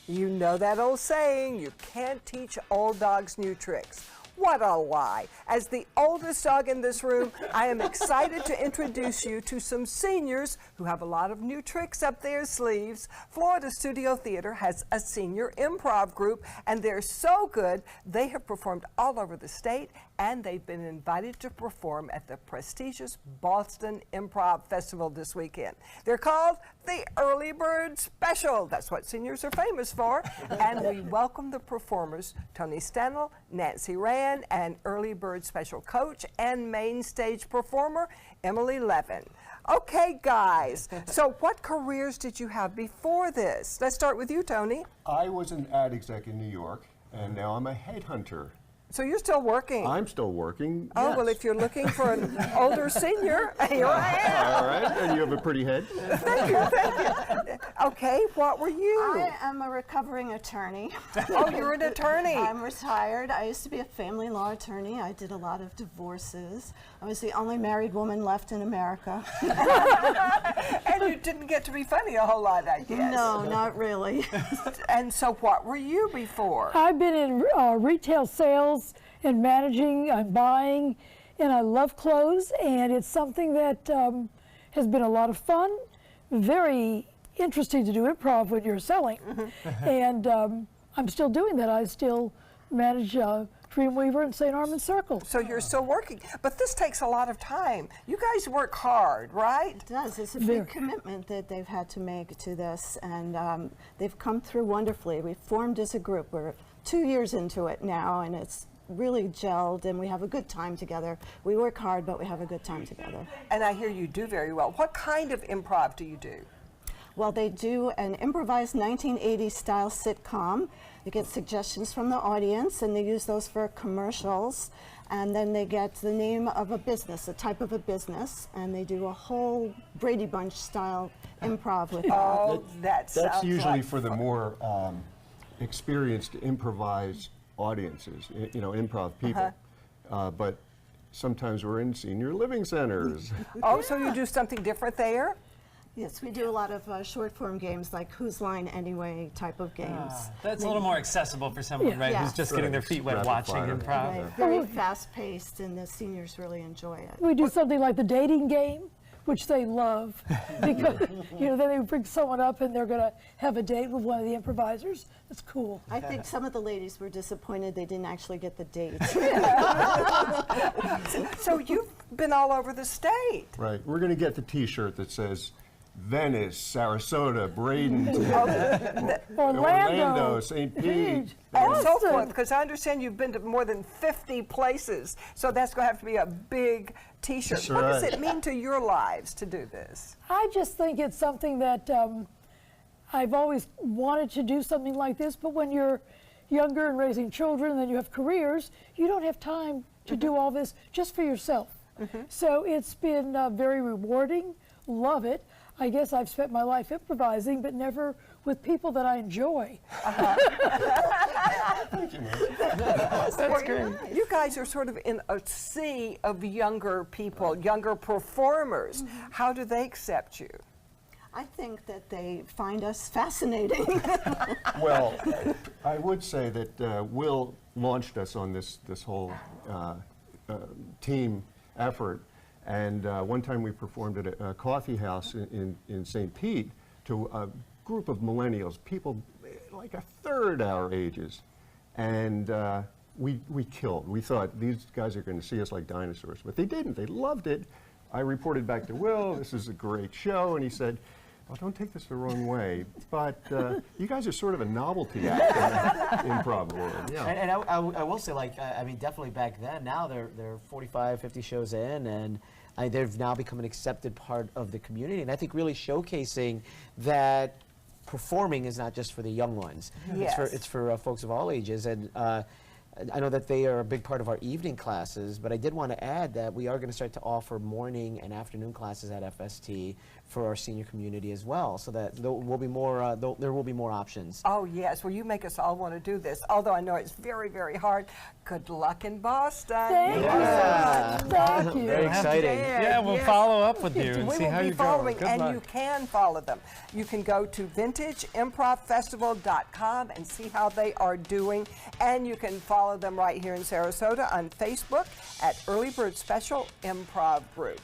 You know that old saying, you can't teach old dogs new tricks. What a lie. As the oldest dog in this room, I am excited to introduce you to some seniors who have a lot of new tricks up their sleeves. Florida Studio Theater has a senior improv group, and they're so good, they have performed all over the state, and they've been invited to perform at the prestigious Boston Improv Festival this weekend. They're called the Early Bird Special. That's what seniors are famous for. And we welcome the performers, Tony Stanel, Nancy Rand, and Early Bird Special coach and main stage performer, Emily Levin. Okay, guys, so what careers did you have before this? Let's start with you, Tony. I was an ad exec in New York, and now I'm a headhunter. So you're still working? I'm still working, Oh, yes. well, if you're looking for an older senior, here I am. All right, and you have a pretty head. Thank you. Okay, what were you? I am a recovering attorney. Oh, you're an attorney. I'm retired. I used to be a family law attorney. I did a lot of divorces. I was the only married woman left in America. And you didn't get to be funny a whole lot, I guess. No, not really. And so what were you before? I've been in retail sales and managing and buying, and I love clothes, and it's something that has been a lot of fun, very interesting to do improv when you're selling. And I'm still doing that. I still manage Dreamweaver and St. Armand Circle. So you're still working, but this takes a lot of time. You guys work hard, right? It does. It's a big commitment that they've had to make to this, and they've come through wonderfully. We formed as a group. We're 2 years into it now, and it's really gelled, and we have a good time together. We work hard, but we have a good time together. And I hear you do very well. What kind of improv do you do? Well, they do an improvised 1980s style sitcom. They get suggestions from the audience, and they use those for commercials. And then they get the name of a business, a type of a business, and they do a whole Brady Bunch style improv with that. Oh, that sounds That's usually like for the fun. more experienced improvised audiences, you know, improv people. But sometimes we're in senior living centers. Oh, so you do something different there? Yes, we do a lot of short form games like Whose Line Anyway type of games. That's a little more accessible for someone, right, Yeah. who's just getting their feet wet Rapid watching fire. improv. Right, very fast paced, and the seniors really enjoy it. We do something like the dating game, which they love, because then they bring someone up and they're going to have a date with one of the improvisers. That's cool. I think some of the ladies were disappointed they didn't actually get the date. So you've been all over the state. Right. We're going to get the T-shirt that says Venice, Sarasota, Bradenton, Orlando, St. Pete. And so Awesome. forth, because I understand you've been to more than 50 places, so that's going to have to be a big T-shirt. That's What does right. it mean to your lives to do this? I just think it's something that I've always wanted to do something like this, but when you're younger and raising children and then you have careers, you don't have time to do all this just for yourself. So it's been very rewarding, love it. I guess I've spent my life improvising, but never with people that I enjoy. That's great. You guys are sort of in a sea of younger people, younger performers. How do they accept you? I think that they find us fascinating. Well, I would say that Will launched us on this whole team effort. And one time we performed at a coffee house in St. Pete to a group of millennials, people like a third our ages. And we killed. We thought these guys are going to see us like dinosaurs, but they didn't. They loved it. I reported back to Will, this is a great show, and he said, well, don't take this the wrong way, but you guys are sort of a novelty act in the improv world. Yeah. And I will say, like, I mean, definitely back then, now they're 45, 50 shows in, and they've now become an accepted part of the community. And I think really showcasing that performing is not just for the young ones. Yes. It's for folks of all ages. And I know that they are a big part of our evening classes, but I did want to add that we are going to start to offer morning and afternoon classes at FST for our senior community as well, so that there will be more options. Oh, yes. Well, you make us all want to do this, although I know it's very, very hard. Good luck in Boston. Thank you. Thank you. Very exciting. Yeah, we'll follow up with you and We see will how be you go. following, Good and luck. you can follow them. You can go to vintageimprovfestival.com and see how they are doing, and you can follow them right here in Sarasota on Facebook at Early Bird Special Improv Group.